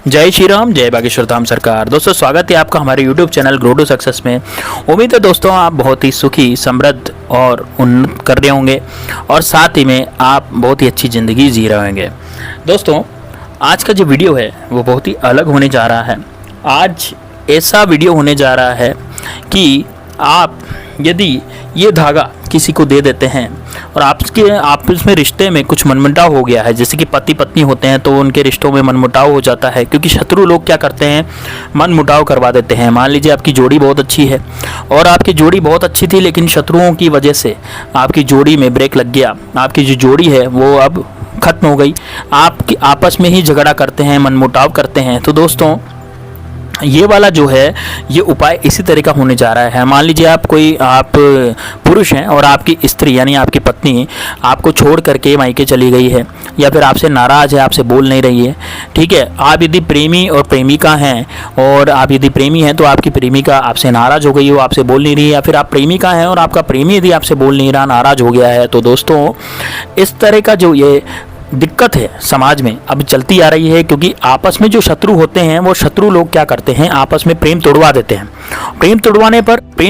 जय श्री राम, जय बागेश्वर धाम सरकार। दोस्तों स्वागत है आपका हमारे YouTube channel grow to success में। उम्मीद है दोस्तों आप बहुत ही सुखी, समृद्ध और उन्नत कर रहे होंगे और साथ ही में आप बहुत ही अच्छी ज़िंदगी जी रहे होंगे। दोस्तों आज का जो वीडियो है वो बहुत ही अलग होने जा रहा है। आज ऐसा वीडियो होने जा रहा है कि आप यदि ये धागा किसी को दे देते हैं और आपके आपस में रिश्ते में कुछ मनमुटाव हो गया है, जैसे कि पति पत्नी होते हैं तो उनके रिश्तों में मनमुटाव हो जाता है, क्योंकि शत्रु लोग क्या करते हैं, मनमुटाव करवा देते हैं। मान लीजिए आपकी जोड़ी बहुत अच्छी है और आपकी जोड़ी बहुत अच्छी थी, लेकिन शत्रुओं की वजह से आपकी जोड़ी में ब्रेक लग गया, आपकी जो जोड़ी है वो अब खत्म हो गई, आपकी आपस में ही झगड़ा करते हैं, मनमुटाव करते हैं। तो दोस्तों ये वाला जो है ये उपाय इसी तरह का होने जा रहा है। मान लीजिए आप पुरुष हैं और आपकी स्त्री यानी आपकी पत्नी आपको छोड़ करके मायके चली गई है या फिर आपसे नाराज़ है, आपसे बोल नहीं रही है। ठीक है, आप यदि प्रेमी और प्रेमिका हैं और आप यदि प्रेमी हैं तो आपकी प्रेमिका आपसे नाराज़ हो गई हो, आपसे बोल नहीं रही है, या फिर आप प्रेमिका हैं और आपका प्रेमी यदि आपसे बोल नहीं रहा, नाराज़ हो गया है, तो दोस्तों इस तरह का जो ये दिक्कत है समाज में अब चलती आ रही है, क्योंकि आपस में जो शत्रु होते हैं वो शत्रु लोग क्या करते हैं, आपस में प्रेम तोड़वा देते हैं। प्रेम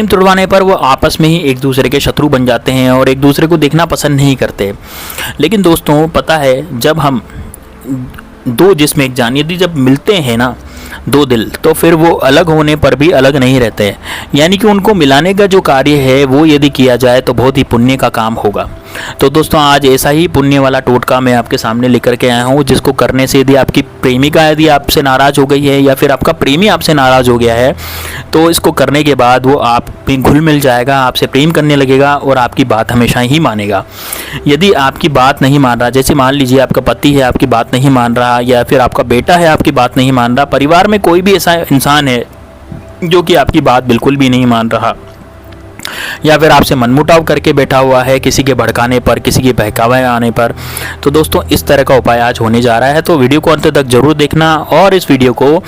तोड़वाने पर वो आपस में ही एक दूसरे के शत्रु बन जाते हैं और एक दूसरे को देखना पसंद नहीं करते। लेकिन दोस्तों पता है, जब हम दो जिस्म एक जान यदि जब मिलते हैं ना, दो दिल, तो फिर वो अलग होने पर भी अलग नहीं रहते। यानी कि उनको मिलाने का जो कार्य है वो यदि किया जाए तो बहुत ही पुण्य का काम होगा। तो दोस्तों आज ऐसा ही पुण्य वाला टोटका मैं आपके सामने लेकर के आया हूँ, जिसको करने से यदि आपकी प्रेमिका यदि आपसे नाराज़ हो गई है या फिर आपका प्रेमी आपसे नाराज़ हो गया है, तो इसको करने के बाद वो आप में घुल मिल जाएगा, आपसे प्रेम करने लगेगा और आपकी बात हमेशा ही मानेगा। यदि आपकी बात नहीं मान रहा, जैसे मान लीजिए आपका पति है आपकी बात नहीं मान रहा, या फिर आपका बेटा है आपकी बात नहीं मान रहा, परिवार में कोई भी ऐसा इंसान है जो कि आपकी बात बिल्कुल भी नहीं मान रहा, या फिर आपसे मनमुटाव करके बैठा हुआ है किसी के भड़काने पर, किसी के बहकावे आने पर, तो दोस्तों इस तरह का उपाय आज होने जा रहा है। तो वीडियो को अंत तक जरूर देखना और इस वीडियो को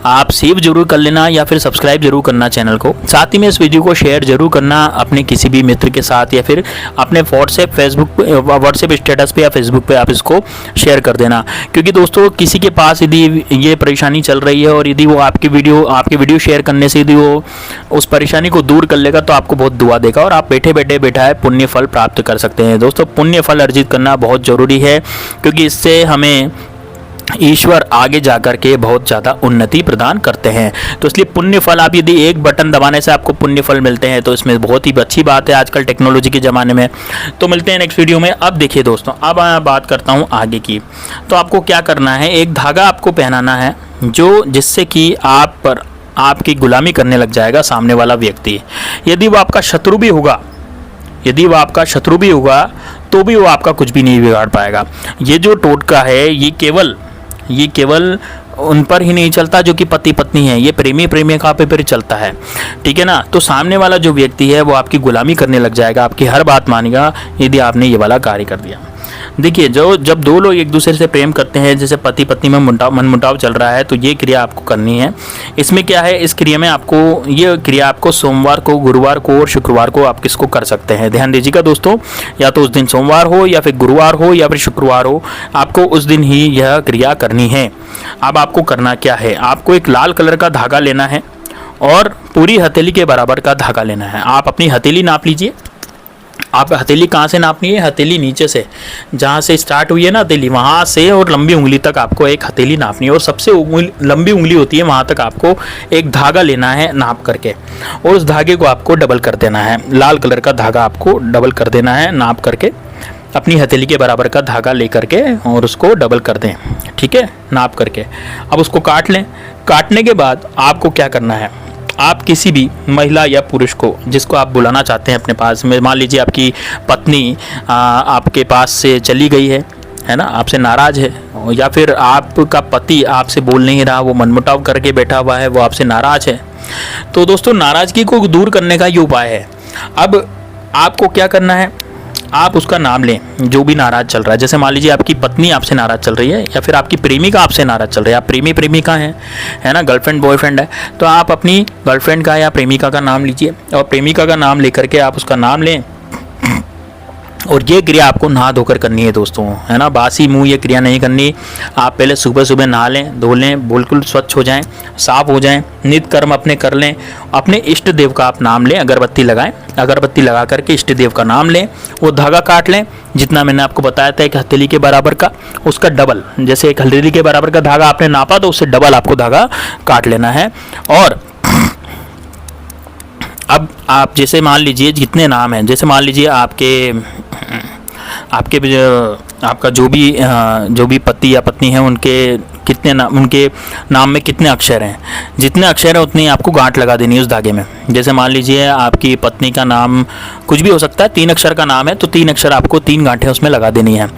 आप सेव जरूर कर लेना या फिर सब्सक्राइब जरूर करना चैनल को। साथ ही में इस वीडियो को शेयर जरूर करना अपने किसी भी मित्र के साथ, या फिर अपने व्हाट्सएप स्टेटस पे या फेसबुक पे आप इसको शेयर कर देना। क्योंकि दोस्तों किसी के पास यदि ये परेशानी चल रही है और यदि वो आपके वीडियो शेयर करने से यदि वो उस परेशानी को दूर कर लेगा तो आपको दुआ देगा और आप बैठे बैठे पुण्य फल प्राप्त कर सकते हैं। दोस्तों पुण्य फल अर्जित करना बहुत जरूरी है, क्योंकि इससे हमें ईश्वर आगे जाकर के बहुत ज़्यादा उन्नति प्रदान करते हैं। तो इसलिए पुण्य फल आप यदि एक बटन दबाने से आपको पुण्य फल मिलते हैं तो इसमें बहुत ही अच्छी बात है आजकल टेक्नोलॉजी के ज़माने में। तो मिलते हैं नेक्स्ट वीडियो में। अब देखिए दोस्तों, अब मैं बात करता हूँ आगे की। तो आपको क्या करना है, एक धागा आपको पहनाना है जिससे कि आप पर आपकी गुलामी करने लग जाएगा सामने वाला व्यक्ति। यदि वो आपका शत्रु भी होगा तो भी वो आपका कुछ भी नहीं बिगाड़ पाएगा। ये जो टोटका है ये केवल उन पर ही नहीं चलता जो कि पति पत्नी है, ये प्रेमी प्रेमिका पे फिर चलता है। ठीक है ना। तो सामने वाला जो व्यक्ति है वो आपकी गुलामी करने लग जाएगा, आपकी हर बात मानेगा यदि आपने ये वाला कार्य कर दिया। देखिए जब दो लोग एक दूसरे से प्रेम करते हैं, जैसे पति पत्नी में मनमुटाव चल रहा है, तो ये क्रिया आपको करनी है। इसमें क्या है, इस क्रिया में ये क्रिया आपको सोमवार को, गुरुवार को और शुक्रवार को आप किसको कर सकते हैं, ध्यान दीजिएगा दोस्तों। या तो उस दिन सोमवार हो या फिर गुरुवार हो या फिर शुक्रवार हो, आपको उस दिन ही यह क्रिया करनी है। अब आपको करना क्या है, आपको एक लाल कलर का धागा लेना है और पूरी हथेली के बराबर का धागा लेना है। आप अपनी हथेली नाप लीजिए। आप हथेली कहाँ से नापनी है, हथेली नीचे से, जहाँ से स्टार्ट हुई है ना हथेली, वहाँ से और लंबी उंगली तक आपको एक हथेली नापनी है, और सबसे लंबी उंगली होती है वहाँ तक आपको एक धागा लेना है नाप करके, और उस धागे को आपको डबल कर देना है। लाल कलर का धागा आपको डबल कर देना है नाप करके, अपनी हथेली के बराबर का धागा ले करके और उसको डबल कर दें। ठीक है, नाप करके अब उसको काट लें। काटने के बाद आपको क्या करना है, आप किसी भी महिला या पुरुष को जिसको आप बुलाना चाहते हैं अपने पास में, मान लीजिए आपकी पत्नी आपके पास से चली गई है ना, आपसे नाराज़ है, या फिर आपका पति आपसे बोल नहीं रहा, वो मनमुटाव करके बैठा हुआ है, वो आपसे नाराज़ है। तो दोस्तों नाराज़गी को दूर करने का ये उपाय है। अब आपको क्या करना है, आप उसका नाम लें जो भी नाराज़ चल रहा है। जैसे मान लीजिए आपकी पत्नी आपसे नाराज़ चल रही है या फिर आपकी प्रेमिका आपसे नाराज़ चल रही है, आप प्रेमी प्रेमिका हैं, है ना, गर्लफ्रेंड बॉयफ्रेंड है, तो आप अपनी गर्लफ्रेंड का या प्रेमिका का नाम लीजिए और प्रेमिका का नाम लेकर के आप उसका नाम लें और ये क्रिया आपको नहा धोकर करनी है दोस्तों, है ना। बासी मुंह ये क्रिया नहीं करनी। आप पहले सुबह सुबह नहा लें, धो लें, बिल्कुल स्वच्छ हो जाएं, साफ हो जाएं, नित्य कर्म अपने कर लें, अपने इष्ट देव का आप नाम लें, अगरबत्ती लगाएं, अगरबत्ती लगा करके इष्ट देव का नाम लें, वो धागा काट लें जितना मैंने आपको बताया था एक हथेली के बराबर का, उसका डबल, जैसे एक हथेली के बराबर का धागा आपने नापा तो उससे डबल आपको धागा काट लेना है। और अब आप जैसे मान लीजिए जितने नाम हैं, जैसे मान लीजिए आपका जो भी पति या पत्नी है उनके उनके नाम में कितने अक्षर हैं, जितने अक्षर हैं उतनी आपको गांठ लगा देनी है उस धागे में। जैसे मान लीजिए आपकी पत्नी का नाम कुछ भी हो सकता है, 3 अक्षर का नाम है तो 3 अक्षर आपको 3 गांठें उसमें लगा देनी है,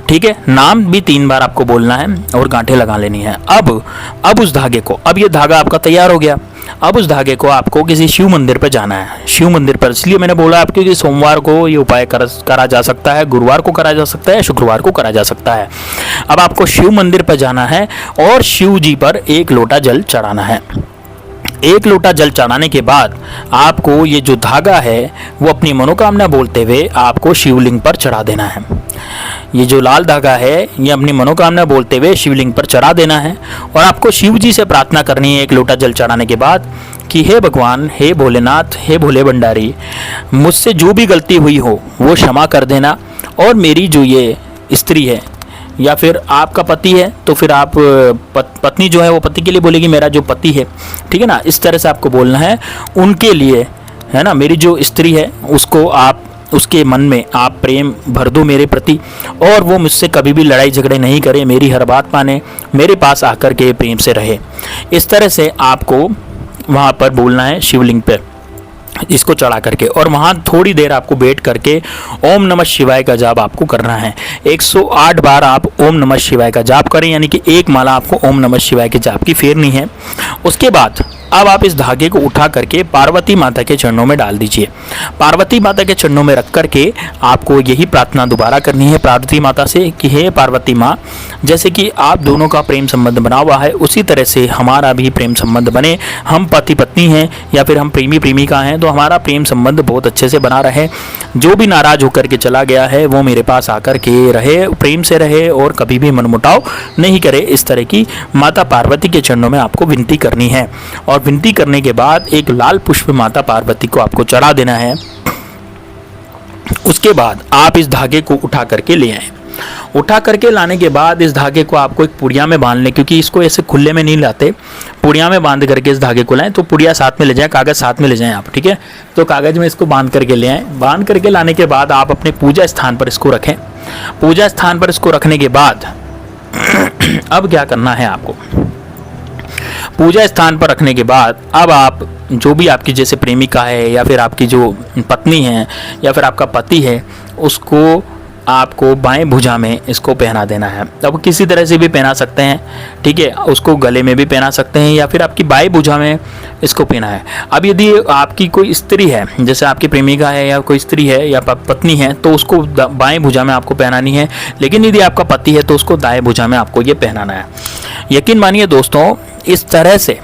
ठीक है। नाम भी 3 बार आपको बोलना है और गांठें लगा लेनी है। अब उस धागे को, अब ये धागा आपका तैयार हो गया, अब उस धागे को आपको किसी शिव मंदिर पर जाना है। शिव मंदिर पर इसलिए मैंने बोला आपको कि सोमवार को ये उपाय करा जा सकता है, गुरुवार को करा जा सकता है, शुक्रवार को करा जा सकता है। अब आपको शिव मंदिर पर जाना है और शिव जी पर 1 लोटा जल चढ़ाना है। 1 लोटा जल चढ़ाने के बाद आपको ये जो धागा है वो अपनी मनोकामना बोलते हुए आपको शिवलिंग पर चढ़ा देना है। ये जो लाल धागा है ये अपनी मनोकामना बोलते हुए शिवलिंग पर चढ़ा देना है और आपको शिव जी से प्रार्थना करनी है 1 लोटा जल चढ़ाने के बाद कि हे भगवान, हे भोलेनाथ, हे भोले भंडारी, मुझसे जो भी गलती हुई हो वो क्षमा कर देना। और मेरी जो ये स्त्री है या फिर आपका पति है तो फिर आप पत्नी जो है वो पति के लिए बोलेगी मेरा जो पति है, ठीक है ना। इस तरह से आपको बोलना है उनके लिए, है ना। मेरी जो स्त्री है उसको आप उसके मन में आप प्रेम भर दो मेरे प्रति और वो मुझसे कभी भी लड़ाई झगड़े नहीं करे, मेरी हर बात माने, मेरे पास आकर के प्रेम से रहे। इस तरह से आपको वहाँ पर बोलना है शिवलिंग पे इसको चढ़ा करके, और वहाँ थोड़ी देर आपको बैठ करके ओम नमः शिवाय का जाप आपको करना है। 108 बार आप ओम नमः शिवाय का जाप करें, यानी कि 1 माला आपको ओम नमः शिवाय के जाप की फेरनी है। उसके बाद अब आप इस धागे को उठा करके पार्वती माता के चरणों में डाल दीजिए। पार्वती माता के चरणों में रख करके आपको यही प्रार्थना दोबारा करनी है पार्वती माता से कि हे पार्वती माँ, जैसे कि आप दोनों का प्रेम संबंध बना हुआ है उसी तरह से हमारा भी प्रेम संबंध बने। हम पति पत्नी हैं या फिर हम प्रेमी प्रेमिका हैं तो हमारा प्रेम संबंध बहुत अच्छे से बना रहे। जो भी नाराज होकर के चला गया है वो मेरे पास आकर के रहे, प्रेम से रहे और कभी भी मनमुटाव नहीं करे। इस तरह की माता पार्वती के चरणों में आपको विनती करनी है। और विनती करने के बाद एक लाल पुष्प माता पार्वती को आपको चढ़ा देना है। उसके बाद आप इस धागे को उठा करके ले आए। उठा करके लाने के बाद इस धागे को आपको एक पुड़िया में बांध लें, क्योंकि इसको ऐसे खुले में नहीं लाते, पुड़िया में बांध करके इस धागे को लाएं। तो पुड़िया साथ में ले जाएं, कागज़ साथ में ले जाएं आप, ठीक है। तो कागज़ में इसको बांध करके ले आएँ। बांध करके लाने के बाद आप अपने पूजा स्थान पर इसको रखें। पूजा स्थान पर इसको रखने के बाद अब क्या करना है आपको, पूजा स्थान पर रखने के बाद अब आप जो भी आपकी जैसे प्रेमिका है या फिर आपकी जो पत्नी है या फिर आपका पति है उसको आपको बाएं भुजा में इसको पहना देना है। अब किसी तरह से भी पहना सकते हैं, ठीक है, उसको गले में भी पहना सकते हैं या फिर आपकी बाएं भुजा में इसको पहना है। अब यदि आपकी कोई स्त्री है, जैसे आपकी प्रेमिका है या कोई स्त्री है या पत्नी है, तो उसको बाएं भुजा में आपको पहनानी है। लेकिन यदि आपका पति है तो उसको दाएं भुजा में आपको ये पहनाना है। यकीन मानिए दोस्तों, इस तरह से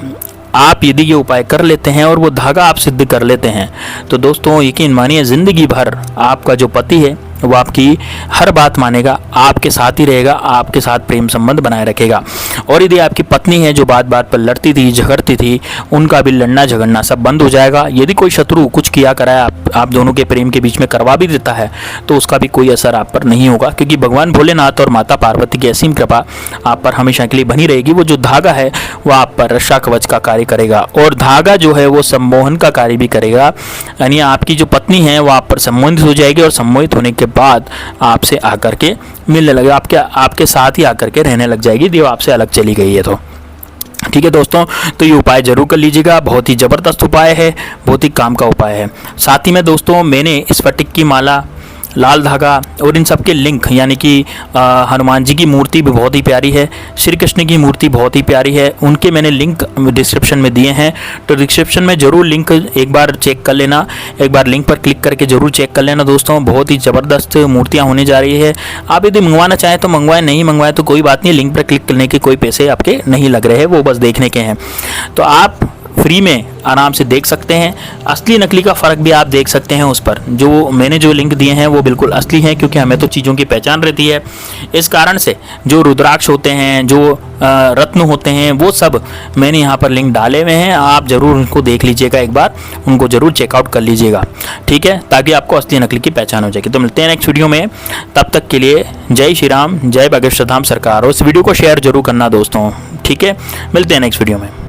आप यदि ये उपाय कर लेते हैं और वो धागा आप सिद्ध कर लेते हैं तो दोस्तों यकीन मानिए ज़िंदगी भर आपका जो पति है वो आपकी हर बात मानेगा, आपके साथ ही रहेगा, आपके साथ प्रेम संबंध बनाए रखेगा। और यदि आपकी पत्नी है जो बात बात पर लड़ती थी, झगड़ती थी, उनका भी लड़ना झगड़ना सब बंद हो जाएगा। यदि कोई शत्रु कुछ किया कराया आप दोनों के प्रेम के बीच में करवा भी देता है तो उसका भी कोई असर आप पर नहीं होगा, क्योंकि भगवान भोलेनाथ और माता पार्वती की असीम कृपा आप पर हमेशा के लिए बनी रहेगी। वो जो धागा है वो आप पर रक्षा कवच का कार्य करेगा और धागा जो है वो सम्मोहन का कार्य भी करेगा, यानी आपकी जो पत्नी है वो आप पर सम्मोहित हो जाएगी और सम्मोहित होने के बाद आपसे आकर के मिलने लगे, आपके साथ ही आकर के रहने लग जाएगी, देव आपसे अलग चली गई है तो। ठीक है दोस्तों, तो ये उपाय जरूर कर लीजिएगा, बहुत ही ज़बरदस्त उपाय है, बहुत ही काम का उपाय है। साथ ही में दोस्तों मैंने स्फटिक की माला, लाल धागा और इन सब के लिंक, यानी कि हनुमान जी की मूर्ति भी बहुत ही प्यारी है, श्री कृष्ण की मूर्ति बहुत ही प्यारी है, उनके मैंने लिंक डिस्क्रिप्शन में दिए हैं। तो डिस्क्रिप्शन में ज़रूर लिंक एक बार चेक कर लेना, एक बार लिंक पर क्लिक करके ज़रूर चेक कर लेना दोस्तों। बहुत ही ज़बरदस्त मूर्तियाँ होने जा रही है। आप यदि मंगवाना चाहें तो मंगवाएं, नहीं मंगवाएं तो कोई बात नहीं, लिंक पर क्लिक करने के कोई पैसे आपके नहीं लग रहे हैं, वो बस देखने के हैं। तो आप फ्री में आराम से देख सकते हैं। असली नकली का फ़र्क भी आप देख सकते हैं उस पर। जो मैंने जो लिंक दिए हैं वो बिल्कुल असली हैं, क्योंकि हमें तो चीज़ों की पहचान रहती है। इस कारण से जो रुद्राक्ष होते हैं, जो रत्न होते हैं, वो सब मैंने यहाँ पर लिंक डाले हुए हैं। आप ज़रूर उनको देख लीजिएगा, एक बार उनको ज़रूर चेकआउट कर लीजिएगा, ठीक है, ताकि आपको असली नकली की पहचान हो जाएगी। तो मिलते हैं नेक्स्ट वीडियो में, तब तक के लिए जय श्री राम, जय बागेश्वर धाम सरकार। और इस वीडियो को शेयर जरूर करना दोस्तों, ठीक है। मिलते हैं नेक्स्ट वीडियो में।